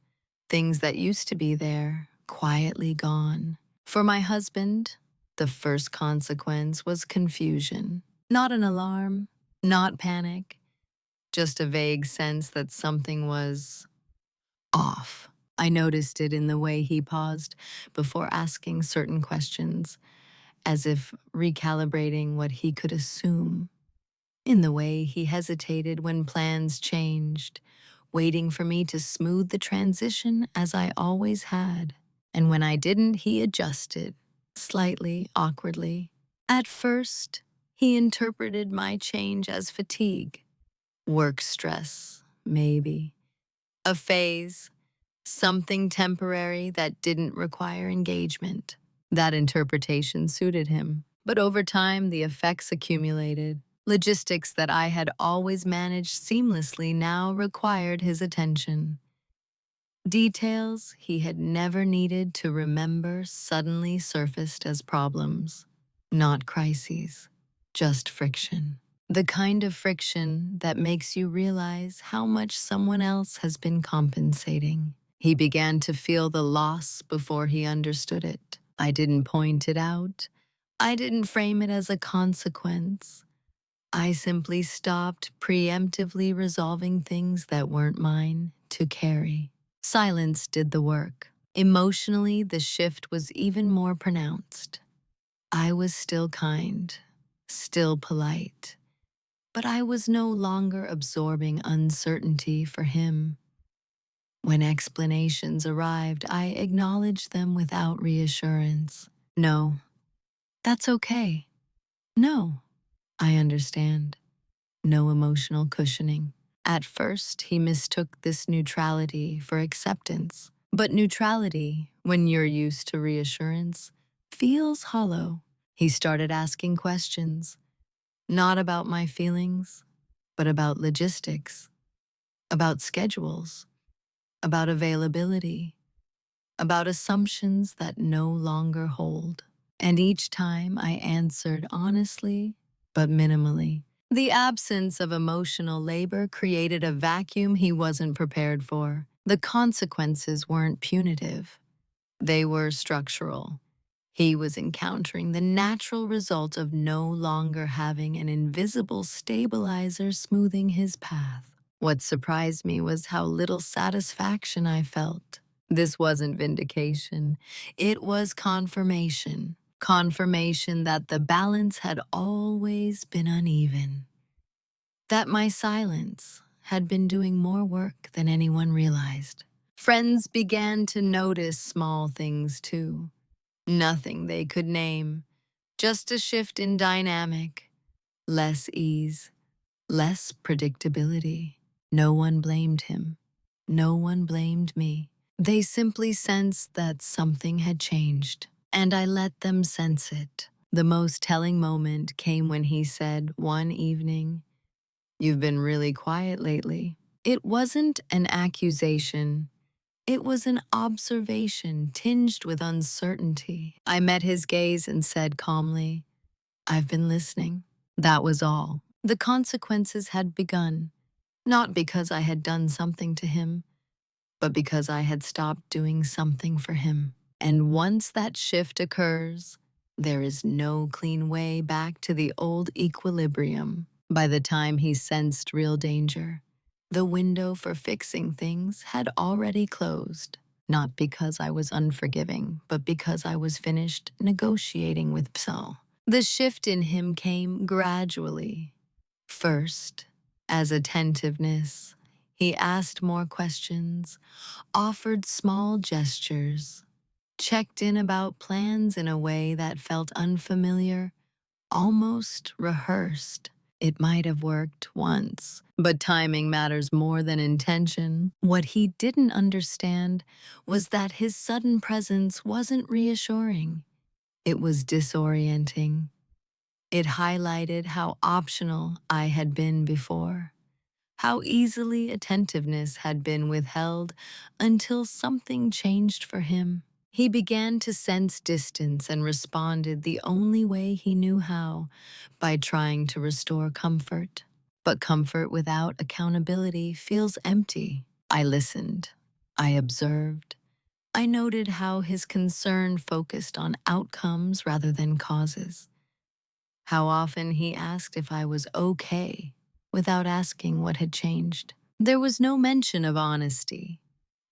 things that used to be there, quietly gone. For my husband, the first consequence was confusion. Not an alarm, not panic, just a vague sense that something was off. I noticed it in the way he paused before asking certain questions, as if recalibrating what he could assume. In the way he hesitated when plans changed, waiting for me to smooth the transition as I always had. And when I didn't, he adjusted, slightly awkwardly. At first, he interpreted my change as fatigue, work stress, maybe. A phase, something temporary that didn't require engagement. That interpretation suited him. But over time, the effects accumulated. Logistics that I had always managed seamlessly now required his attention. Details he had never needed to remember suddenly surfaced as problems, not crises, just friction. The kind of friction that makes you realize how much someone else has been compensating. He began to feel the loss before he understood it. I didn't point it out. I didn't frame it as a consequence. I simply stopped preemptively resolving things that weren't mine to carry. Silence did the work. Emotionally, the shift was even more pronounced. I was still kind, still polite, but I was no longer absorbing uncertainty for him. When explanations arrived, I acknowledged them without reassurance. No, that's okay. No, I understand. No emotional cushioning. At first, he mistook this neutrality for acceptance. But neutrality, when you're used to reassurance, feels hollow. He started asking questions, not about my feelings, but about logistics, about schedules, about availability, about assumptions that no longer hold. And each time I answered honestly, but minimally. The absence of emotional labor created a vacuum he wasn't prepared for. The consequences weren't punitive, they were structural. He was encountering the natural result of no longer having an invisible stabilizer smoothing his path. What surprised me was how little satisfaction I felt. This wasn't vindication, it was confirmation. Confirmation that the balance had always been uneven. That my silence had been doing more work than anyone realized. Friends began to notice small things too. Nothing they could name, just a shift in dynamic, less ease, less predictability. No one blamed him. No one blamed me. They simply sensed that something had changed, and I let them sense it. The most telling moment came when he said one evening, "You've been really quiet lately." It wasn't an accusation. It was an observation tinged with uncertainty. I met his gaze and said calmly, "I've been listening." That was all. The consequences had begun, not because I had done something to him, but because I had stopped doing something for him. And once that shift occurs, there is no clean way back to the old equilibrium. By the time he sensed real danger, the window for fixing things had already closed. Not because I was unforgiving, but because I was finished negotiating with Psal. The shift in him came gradually. First, as attentiveness, he asked more questions, offered small gestures, checked in about plans in a way that felt unfamiliar, almost rehearsed. It might have worked once, but timing matters more than intention. What he didn't understand was that his sudden presence wasn't reassuring. It was disorienting. It highlighted how optional I had been before, how easily attentiveness had been withheld until something changed for him. He began to sense distance and responded the only way he knew how, by trying to restore comfort. But comfort without accountability feels empty. I listened. I observed. I noted how his concern focused on outcomes rather than causes. How often he asked if I was okay without asking what had changed. There was no mention of honesty,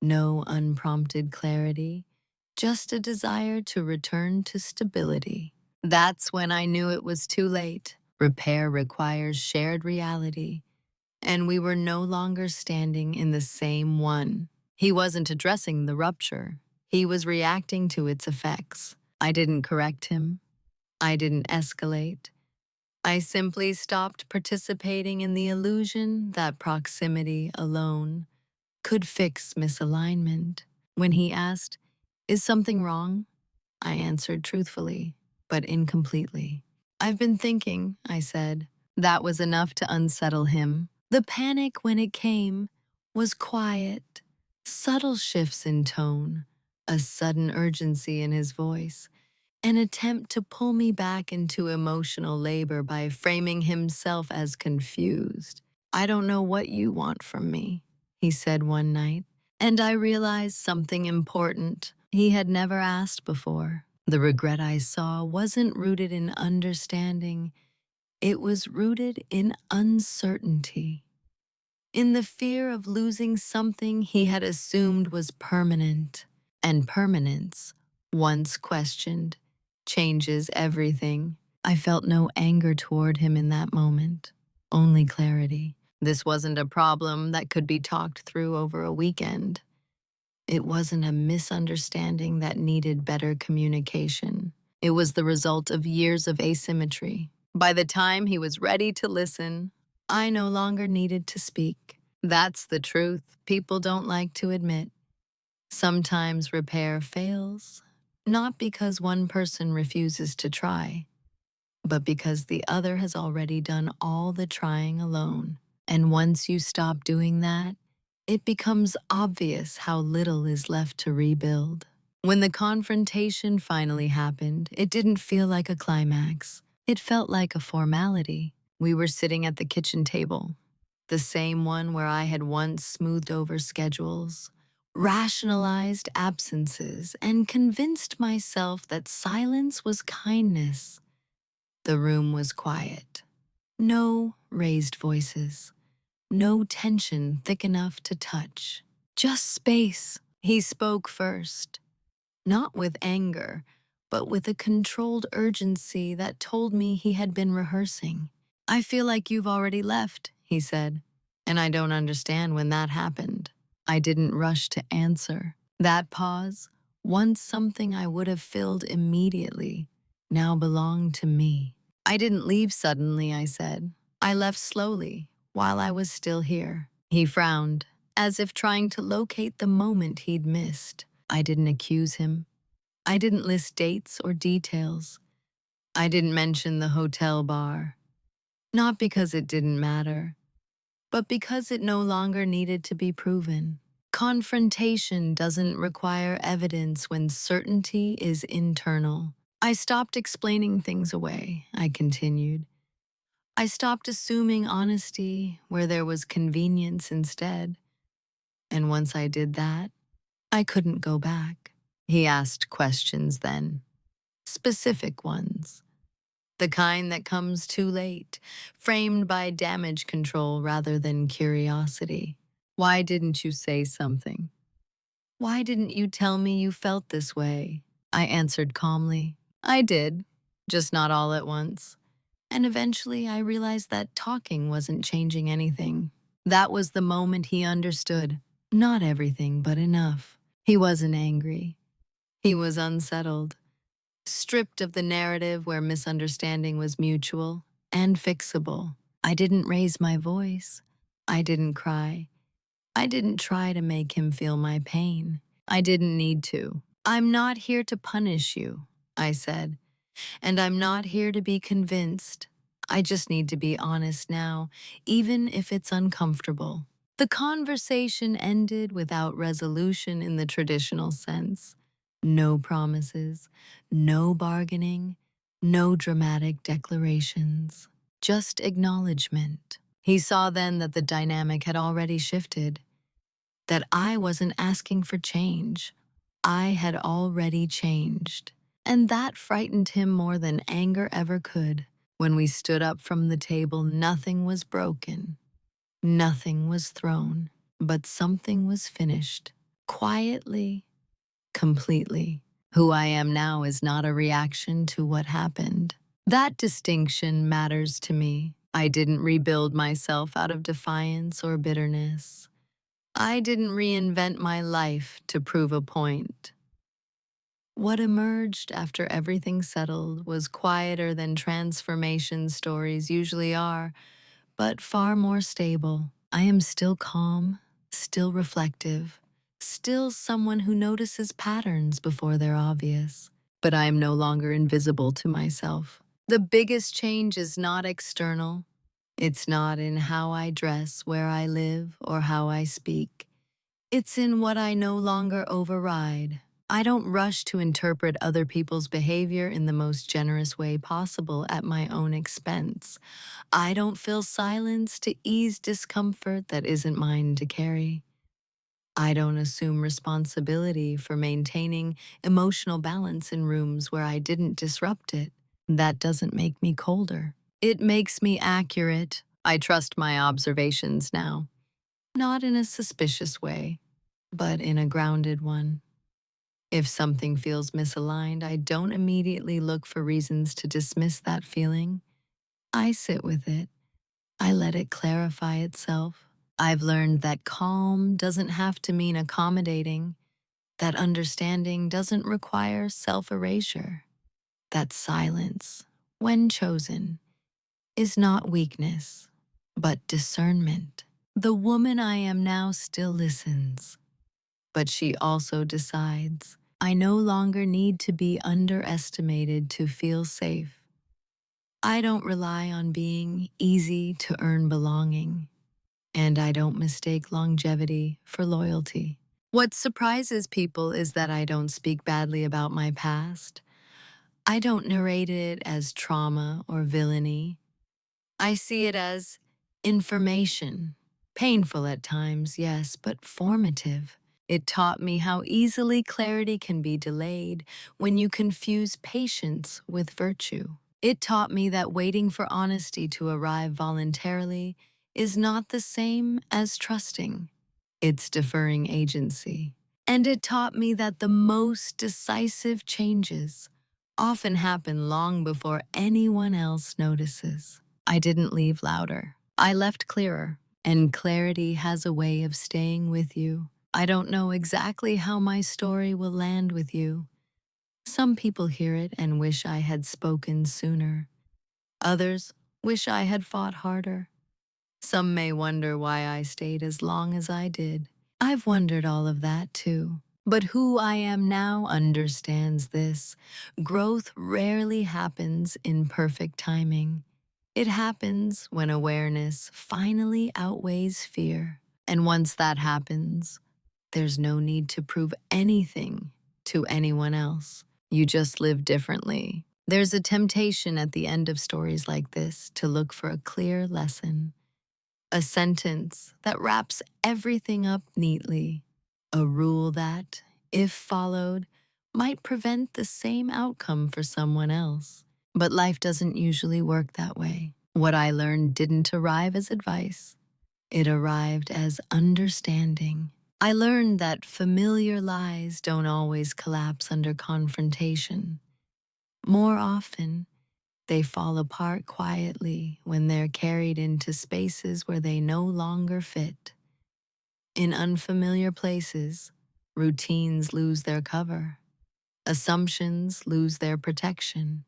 no unprompted clarity, just a desire to return to stability. That's when I knew it was too late. Repair requires shared reality, and we were no longer standing in the same one. He wasn't addressing the rupture. He was reacting to its effects. I didn't correct him. I didn't escalate. I simply stopped participating in the illusion that proximity alone could fix misalignment. When he asked, "Is something wrong?" I answered truthfully, but incompletely. "I've been thinking," I said. That was enough to unsettle him. The panic, when it came, was quiet, subtle shifts in tone, a sudden urgency in his voice, an attempt to pull me back into emotional labor by framing himself as confused. "I don't know what you want from me," he said one night, and I realized something important he had never asked before. The regret I saw wasn't rooted in understanding, it was rooted in uncertainty, in the fear of losing something he had assumed was permanent. And permanence, once questioned, changes everything. I felt no anger toward him in that moment, only clarity. This wasn't a problem that could be talked through over a weekend. It wasn't a misunderstanding that needed better communication. It was the result of years of asymmetry. By the time he was ready to listen, I no longer needed to speak. That's the truth people don't like to admit. Sometimes repair fails, not because one person refuses to try, but because the other has already done all the trying alone. And once you stop doing that, it becomes obvious how little is left to rebuild. When the confrontation finally happened, it didn't feel like a climax. It felt like a formality. We were sitting at the kitchen table, the same one where I had once smoothed over schedules, rationalized absences, and convinced myself that silence was kindness. The room was quiet. No raised voices. No tension thick enough to touch. Just space. He spoke first, not with anger, but with a controlled urgency that told me he had been rehearsing. "I feel like you've already left," he said, "and I don't understand when that happened." I didn't rush to answer. That pause, once something I would have filled immediately, now belonged to me. "I didn't leave suddenly," I said. "I left slowly, while I was still here." He frowned, as if trying to locate the moment he'd missed. I didn't accuse him. I didn't list dates or details. I didn't mention the hotel bar. Not because it didn't matter, but because it no longer needed to be proven. Confrontation doesn't require evidence when certainty is internal. "I stopped explaining things away," I continued. "I stopped assuming honesty where there was convenience instead. And once I did that, I couldn't go back." He asked questions then, specific ones, the kind that comes too late, framed by damage control rather than curiosity. "Why didn't you say something? Why didn't you tell me you felt this way?" I answered calmly. "I did, just not all at once." And eventually I realized that talking wasn't changing anything. That was the moment he understood. Not everything, but enough. He wasn't angry. He was unsettled, stripped of the narrative where misunderstanding was mutual and fixable. I didn't raise my voice. I didn't cry. I didn't try to make him feel my pain. I didn't need to. "I'm not here to punish you," I said, "and I'm not here to be convinced. I just need to be honest now, even if it's uncomfortable." The conversation ended without resolution in the traditional sense. No promises, no bargaining, no dramatic declarations, just acknowledgement. He saw then that the dynamic had already shifted, that I wasn't asking for change. I had already changed. And that frightened him more than anger ever could. When we stood up from the table, nothing was broken. Nothing was thrown, but something was finished. Quietly, completely. Who I am now is not a reaction to what happened. That distinction matters to me. I didn't rebuild myself out of defiance or bitterness. I didn't reinvent my life to prove a point. What emerged after everything settled was quieter than transformation stories usually are, but far more stable. I am still calm, still reflective, still someone who notices patterns before they're obvious. But I am no longer invisible to myself. The biggest change is not external. It's not in how I dress, where I live, or how I speak. It's in what I no longer override. I don't rush to interpret other people's behavior in the most generous way possible at my own expense. I don't fill silence to ease discomfort that isn't mine to carry. I don't assume responsibility for maintaining emotional balance in rooms where I didn't disrupt it. That doesn't make me colder. It makes me accurate. I trust my observations now. Not in a suspicious way, but in a grounded one. If something feels misaligned, I don't immediately look for reasons to dismiss that feeling. I sit with it. I let it clarify itself. I've learned that calm doesn't have to mean accommodating, that understanding doesn't require self-erasure, that silence, when chosen, is not weakness, but discernment. The woman I am now still listens, but she also decides. I no longer need to be underestimated to feel safe. I don't rely on being easy to earn belonging, and I don't mistake longevity for loyalty. What surprises people is that I don't speak badly about my past. I don't narrate it as trauma or villainy. I see it as information. Painful at times, yes, but formative. It taught me how easily clarity can be delayed when you confuse patience with virtue. It taught me that waiting for honesty to arrive voluntarily is not the same as trusting. It's deferring agency. And it taught me that the most decisive changes often happen long before anyone else notices. I didn't leave louder. I left clearer. And clarity has a way of staying with you. I don't know exactly how my story will land with you. Some people hear it and wish I had spoken sooner. Others wish I had fought harder. Some may wonder why I stayed as long as I did. I've wondered all of that too. But who I am now understands this. Growth rarely happens in perfect timing. It happens when awareness finally outweighs fear. And once that happens, there's no need to prove anything to anyone else. You just live differently. There's a temptation at the end of stories like this to look for a clear lesson, a sentence that wraps everything up neatly, a rule that, if followed, might prevent the same outcome for someone else. But life doesn't usually work that way. What I learned didn't arrive as advice. It arrived as understanding. I learned that familiar lies don't always collapse under confrontation. More often, they fall apart quietly when they're carried into spaces where they no longer fit. In unfamiliar places, routines lose their cover, assumptions lose their protection,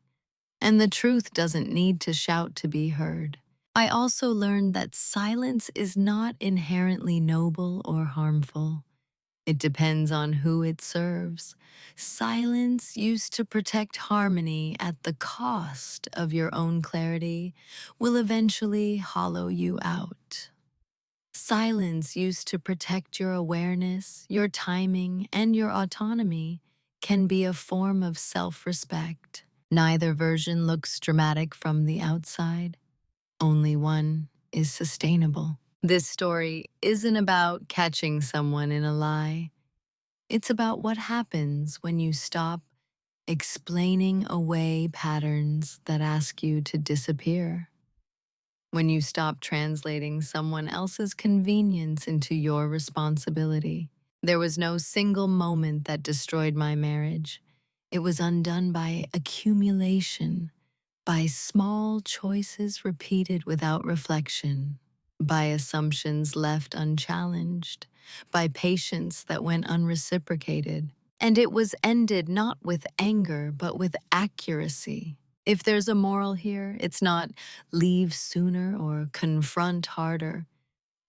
and the truth doesn't need to shout to be heard. I also learned that silence is not inherently noble or harmful. It depends on who it serves. Silence used to protect harmony at the cost of your own clarity will eventually hollow you out. Silence used to protect your awareness, your timing, and your autonomy can be a form of self-respect. Neither version looks dramatic from the outside. Only one is sustainable. This story isn't about catching someone in a lie. It's about what happens when you stop explaining away patterns that ask you to disappear. When you stop translating someone else's convenience into your responsibility. There was no single moment that destroyed my marriage. It was undone by accumulation, by small choices repeated without reflection, by assumptions left unchallenged, by patience that went unreciprocated. And it was ended not with anger, but with accuracy. If there's a moral here, it's not leave sooner or confront harder.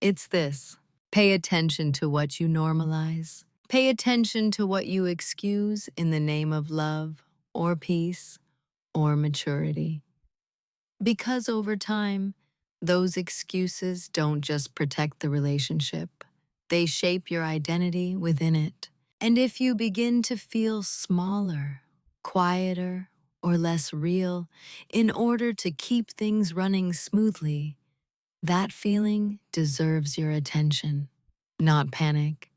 It's this: pay attention to what you normalize. Pay attention to what you excuse in the name of love or peace or maturity. Because over time, those excuses don't just protect the relationship, they shape your identity within it. And if you begin to feel smaller, quieter, or less real in order to keep things running smoothly, that feeling deserves your attention. Not panic,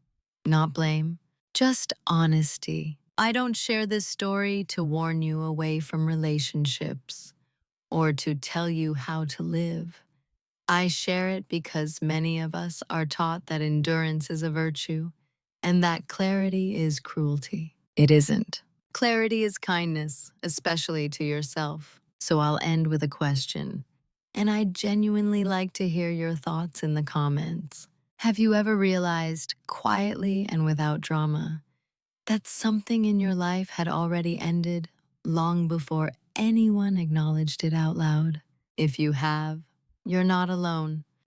not blame, just honesty. I don't share this story to warn you away from relationships or to tell you how to live. I share it because many of us are taught that endurance is a virtue and that clarity is cruelty. It isn't. Clarity is kindness, especially to yourself. So I'll end with a question. And I'd genuinely like to hear your thoughts in the comments. Have you ever realized, quietly and without drama, that something in your life had already ended long before anyone acknowledged it out loud? If you have, you're not alone.